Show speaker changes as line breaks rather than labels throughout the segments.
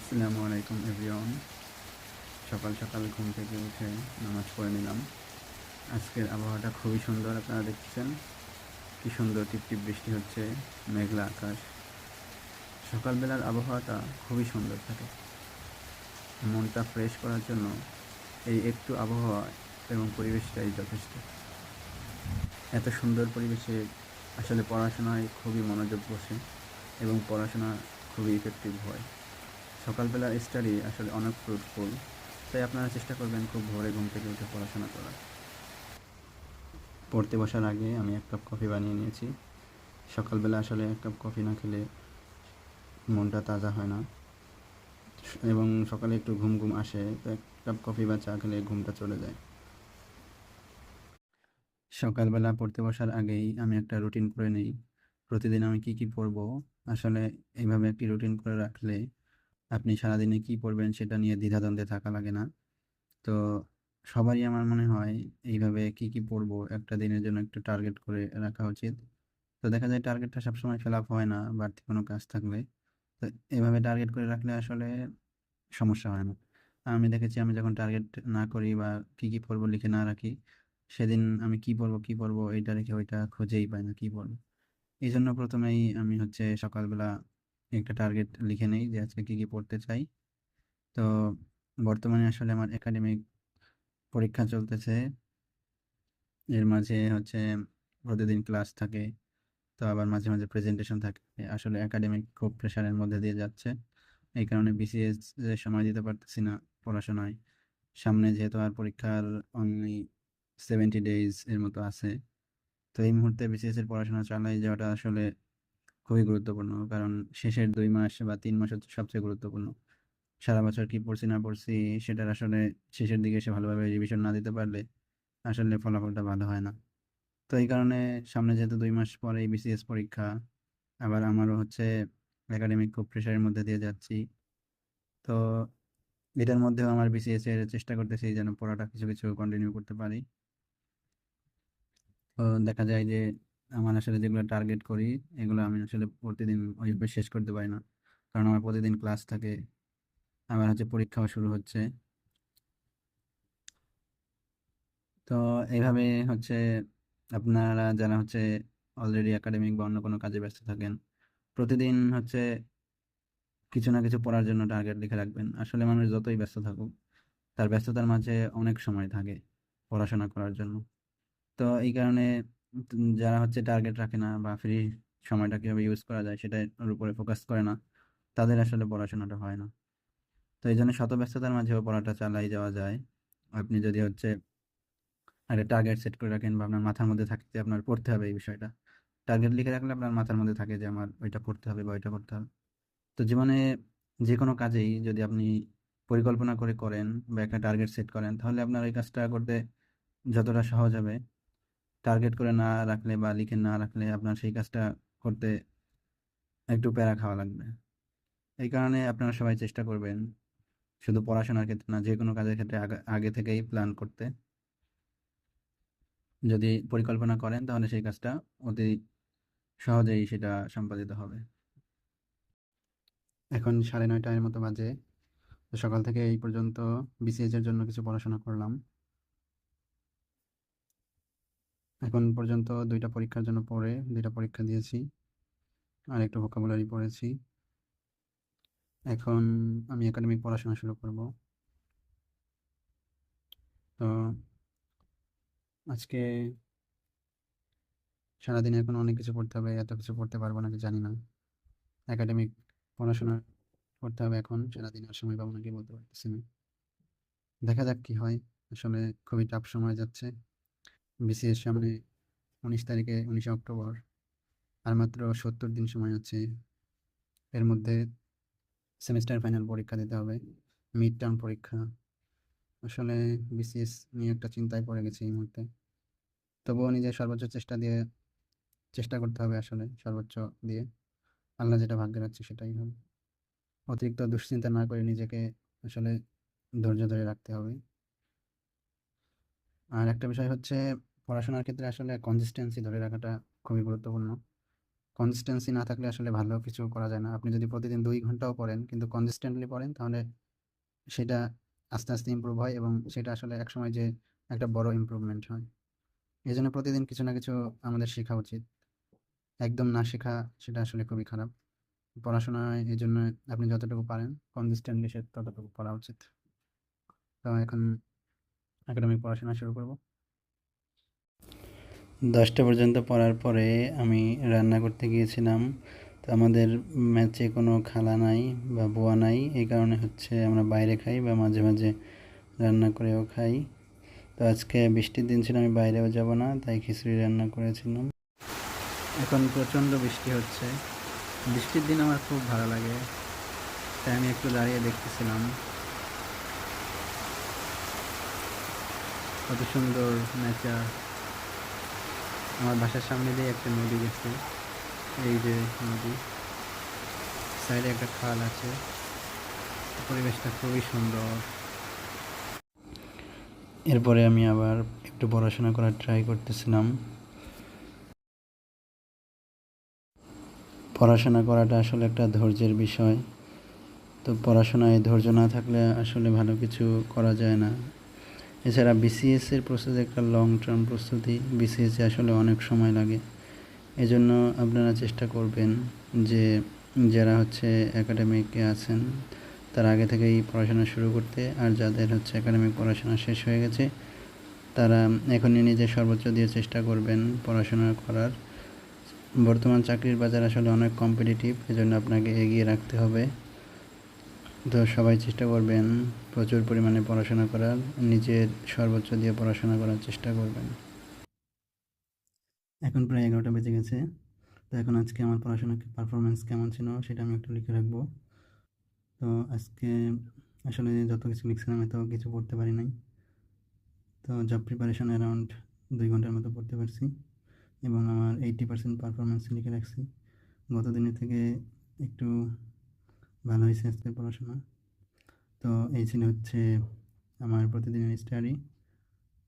আসসালামু আলাইকুম এভরিওয়ান। সকাল সকাল ঘুম থেকে উঠে নামাজ পড়ে নিলাম। আজকের আবহাওয়াটা খুবই সুন্দর, আপনারা দেখছেন কি সুন্দর টিপটিপ বৃষ্টি হচ্ছে, মেঘলা আকাশ। সকালবেলার আবহাওয়াটা খুবই সুন্দর থাকে, মনটা ফ্রেশ করার জন্য এই একটু আবহাওয়া এবং পরিবেশটাই যথেষ্ট। এত সুন্দর পরিবেশে আসলে পড়াশোনায় খুবই মনোযোগ বসে এবং পড়াশোনা খুবই ইফেক্টিভ হয়। সকালবেলার স্টাডি আসলে অনেক ফ্রুটফুল, তাই আপনারা চেষ্টা করবেন খুব ভোরে ঘুম থেকে উঠে পড়াশোনা করার। পড়তে বসার আগে আমি এক কাপ কফি বানিয়ে নিয়েছি। সকালবেলা আসলে এক কাপ কফি না খেলে মনটা তাজা হয় না এবং সকালে একটু ঘুম ঘুম আসে, তো এক কাপ কফি বা চা খেলে ঘুমটা চলে যায়। সকালবেলা পড়তে বসার আগেই আমি একটা রুটিন করে নেই, প্রতিদিন আমি কি কি পড়বো। আসলে এইভাবে একটি রুটিন করে রাখলে আপনি সারাদিনে কি পড়বেন সেটা নিয়ে দ্বিধাদ্বন্দ্বে থাকা লাগে না। তো সবারই আমার মনে হয় এইভাবে কি কি পড়বো একটা দিনের জন্য একটু টার্গেট করে রাখা উচিত। তো দেখা যায় টার্গেটটা সবসময় ফিল আপ হয় না বাড়তি কোনো কাজ থাকলে। তো এভাবে টার্গেট করে রাখলে আসলে সমস্যা হয় না। আমি দেখেছি আমি যখন টার্গেট না করি বা কি কি পড়বো লিখে না রাখি, সেদিন আমি কি পড়বো এইটা রেখে ওইটা খুঁজেই পাই না কি পড়বো। এই জন্য প্রথমেই আমি সকালবেলা একটা টার্গেট লিখে নেই যে আজকে কি কি পড়তে চাই। তো বর্তমানে আসলে আমার একাডেমিক পরীক্ষা চলতেছে, এর মাঝে প্রতিদিন ক্লাস থাকে, তো আবার মাঝে মাঝে প্রেজেন্টেশন থাকে। আসলে একাডেমিক খুব প্রেশারের মধ্যে দিয়ে যাচ্ছে, এই কারণে বিসিএস সময় দিতে পারতেছি না পড়াশোনায়। সামনে যেহেতু আর পরীক্ষার অনলি 70 ডেজ এর মতো আছে, তো এই মুহূর্তে বিসিএস এর পড়াশোনা চালাই যাওয়াটা আসলে খুবই গুরুত্বপূর্ণ, কারণ শেষের 2 মাস বা 3 মাস হচ্ছে সবচেয়ে গুরুত্বপূর্ণ। সারা বছর কি পড়ছি না পড়ছি সেটার আসলে শেষের দিকে এসে ভালোভাবে রিভিশন না দিতে পারলে আসলে ফলাফলটা ভালো হয় না। তো এই কারণে সামনে যেহেতু 2 মাস পরেই বিসিএস পরীক্ষা, আবার আমারও একাডেমিক খুব প্রেশারের মধ্যে দিয়ে যাচ্ছি। তো এটার মধ্যেও আমার বিসিএস এর চেষ্টা করতেছি যেন পড়াটা কিছু কিছু কন্টিনিউ করতে পারি। তো দেখা যায় যে আমার আসলে যেগুলো টার্গেট করি এগুলো আমি আসলে প্রতিদিন ওইভাবে শেষ করতে পারি না, কারণ আমার প্রতিদিন ক্লাস থাকে, আবার পরীক্ষাও শুরু হচ্ছে। তো এইভাবে হচ্ছে আপনারা যারা অলরেডি একাডেমিক বা অন্য কোনো কাজে ব্যস্ত থাকেন, প্রতিদিন কিছু না কিছু পড়ার জন্য টার্গেট লিখে রাখবেন। আসলে মানুষ যতই ব্যস্ত থাকুক, তার ব্যস্ততার মাঝে অনেক সময় থাকে পড়াশোনা করার জন্য। তো এই কারণে যারা টার্গেট রাখে না বা ফ্রি সময়টা কিভাবে ইউজ করা যায় সেটার উপরে ফোকাস করে না, তাদের আসলে পড়াশোনাটা হয় না। তো এই জন্য শত ব্যস্ততার মাঝেও পড়াটা চালাই যাওয়া যায়। আপনি যদি একটা টার্গেট সেট করে রাখেন বা আপনার মাথার মধ্যে থাকে যে আপনার পড়তে হবে এই বিষয়টা, টার্গেট লিখে রাখলে আপনার মাথার মধ্যে থাকে যে আমার ওইটা পড়তে হবে বা ওইটা করতে হবে। তো জীবনে যে কোনো কাজেই যদি আপনি পরিকল্পনা করে করেন বা একটা টার্গেট সেট করেন, তাহলে আপনার ওই কাজটা করতে যতটা সহজ হবে। টার্গেট করে না রাখলে বা লিখে না রাখলে আপনার সেই কাজটা করতে একটু প্যারা খাওয়া লাগবে। এই কারণে আপনারা সবাই চেষ্টা করবেন শুধু পড়াশোনার ক্ষেত্রে না, যে কোনো কাজের ক্ষেত্রে আগে আগে থেকেই প্ল্যান করতে। যদি পরিকল্পনা করেন তাহলে সেই কাজটা অতি সহজেই সেটা সম্পাদিত হবে। এখন 9:30-এর মতো বাজে। তো সকাল থেকে এই পর্যন্ত বিসিএস এর জন্য কিছু পড়াশোনা করলাম। এখন পর্যন্ত 2টা পরীক্ষার জন্য পড়ে 2টা পরীক্ষা দিয়েছি, আর একটু ভোকাবুলারি পড়েছি। এখন আমি একাডেমিক পড়াশোনা শুরু করব। তো আজকে সারাদিনে এখন অনেক কিছু পড়তে হবে, এত কিছু পড়তে পারবো নাকি জানি না। একাডেমিক পড়াশোনা করতে হবে, এখন সারাদিন আর সময় পাবো নাকি বলতে পারতেছি না। দেখা যাক কি হয়। আসলে খুবই টাফ সময় যাচ্ছে। বিসিএস সামনে 19 তারিখে, 19 অক্টোবর। আর মাত্র 70 দিন সময় আছে। এর মধ্যে সেমিস্টার ফাইনাল পরীক্ষা দিতে হবে, মিড টার্ম পরীক্ষা। আসলে বিসিএস নিয়ে একটা চিন্তায় পড়ে গেছি এই মুহূর্তে। তবুও নিজের সর্বোচ্চ চেষ্টা করতে হবে, আসলে সর্বোচ্চ দিয়ে। আল্লাহ যেটা ভাগ্যে রাখছে সেটাই হবে। অতিরিক্ত দুশ্চিন্তা না করে নিজেকে আসলে ধৈর্য ধরে রাখতে হবে। আর একটা বিষয় পড়াশোনার ক্ষেত্রে আসলে কনসিস্টেন্সি ধরে রাখাটা খুবই গুরুত্বপূর্ণ। কনসিস্টেন্সি না থাকলে আসলে ভালো কিছু করা যায় না। আপনি যদি প্রতিদিন ২ ঘন্টাও পড়েন কিন্তু কনসিস্টেন্টলি পড়েন তাহলে সেটা আস্তে, আস্তে ইমপ্রুভ হয় এবং সেটা আসলে একসময় যেয়ে একটা বড় ইমপ্রুভমেন্ট হয়। এজন্য প্রতিদিন কিছু না কিছু আমাদের শেখা উচিত। একদম না শেখা সেটা আসলে খুবই খারাপ। পড়াশোনায় এজন্য আপনি যতটুকু পারেন কনসিস্টেন্টলি ততটুকু পড়া উচিত। তো এখন একাডেমিক পড়াশোনা শুরু করব। 10টা পর্যন্ত পড়ার পরে আমি রান্না করতে গিয়েছিলাম। তো আমাদের ম্যাচে কোনো খালা নাই বা বুয়া নাই। এই কারণে হচ্ছে আমরা বাইরে খাই বা মাঝে, মাঝে রান্না করেও খাই। তো আজকে বৃষ্টির দিন ছিল, আমি বাইরেও যাব না, তাই খিচুড়ি রান্না করেছিলাম। এখন প্রচণ্ড বৃষ্টি হচ্ছে। বৃষ্টির দিন আমার খুব ভালো লাগে, তাই আমি একটু দাঁড়িয়ে দেখতেছিলাম কত সুন্দর নেচার। আমার বাসার সামনে দিয়ে একটা নদী গেছে, এই যে নদী, সাইডে একটা খাল আছে, পরিবেশটা খুবই সুন্দর। এরপরে আমি আবার একটু পড়াশোনা করার ট্রাই করতেছিলাম। পড়াশোনা করাটা আসলে একটা ধৈর্যের বিষয়। তো পড়াশোনায় ধৈর্য না থাকলে আসলে ভালো কিছু করা যায় না। এছাড়া বিসিএস এর প্রস্তুতি একটা লং টার্ম প্রস্তুতি। বিসিএসে আসলে অনেক সময় লাগে। এজন্য আপনারা চেষ্টা করবেন যে যারা হচ্ছে একাডেমিকে আছেন তারা আগে থেকেই পড়াশোনা শুরু করতে, আর যাদের হচ্ছে একাডেমিক পড়াশোনা শেষ হয়ে গেছে তারা এখনই নিজের সর্বোচ্চ দিয়ে চেষ্টা করবেন পড়াশোনা করার। বর্তমান চাকরির বাজার আসলে অনেক কম্পিটিটিভ, এজন্য আপনাকে এগিয়ে রাখতে হবে। তো সবাই চেষ্টা করবেন প্রচুর পরিমাণে পড়াশোনা করার, নিজের সর্বোচ্চ দিয়ে পড়াশোনা করার চেষ্টা করবেন। এখন প্রায় 11টা বেজে গেছে। তো এখন আজকে আমার পড়াশোনার পারফরমেন্স কেমন ছিল সেটা আমি একটু লিখে রাখবো। তো আজকে আসলে যত কিছু লিখছিলাম এত কিছু পড়তে পারি নাই। তো জব প্রিপারেশন অ্যারাউন্ড 2 ঘন্টার মতো পড়তে পারছি এবং আমার 80% পারফরমেন্স লিখে রাখছি। গত দিনের থেকে একটু ভালো হয়েছে আজকের পড়াশোনা। তো এই ছিল হচ্ছে আমার প্রতিদিনের স্টাডি।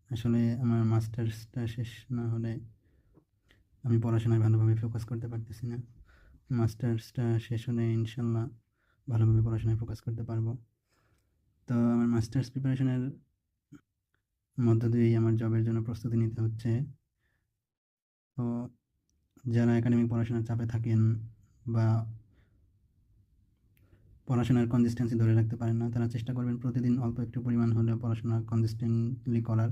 আসলে আমার মাস্টার্সটা শেষ না হলে আমি পড়াশোনায় ভালোভাবে ফোকাস করতে পারতেছি না। মাস্টার্সটা শেষ হলে ইনশাল্লাহ ভালোভাবে পড়াশোনায় ফোকাস করতে পারবো। তো আমার মাস্টার্স প্রিপারেশনের মধ্য দিয়েই আমার জবের জন্য প্রস্তুতি নিতে হচ্ছে। তো যারা একাডেমিক পড়াশোনার চাপে থাকেন বা পড়াশোনার কনসিস্টেন্সি ধরে রাখতে পারেন না, তারা চেষ্টা করবেন প্রতিদিন অল্প একটু পরিমাণ হলেও পড়াশোনা কনসিস্টেন্টলি করার।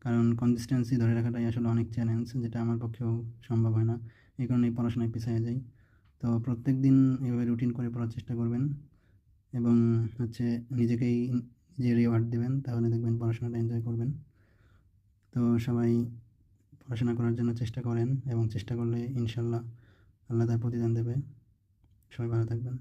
কারণ কনসিস্টেন্সি ধরে রাখাটাই আসলে অনেক চ্যালেঞ্জ, যেটা আমার পক্ষেও সম্ভব হয় না। এই কারণেই পড়াশোনায় পিছিয়ে যাই। তো প্রত্যেক দিন এভাবে রুটিন করে পড়ার চেষ্টা করবেন এবং হচ্ছে নিজেকেই যে রিওয়ার্ড দেবেন, তাহলে দেখবেন পড়াশোনাটা এনজয় করবেন। তো সবাই পড়াশোনা করার জন্য চেষ্টা করেন এবং চেষ্টা করলে ইনশাল্লাহ আল্লাহ তার প্রতিদান দেবে। সবাই ভালো থাকবেন।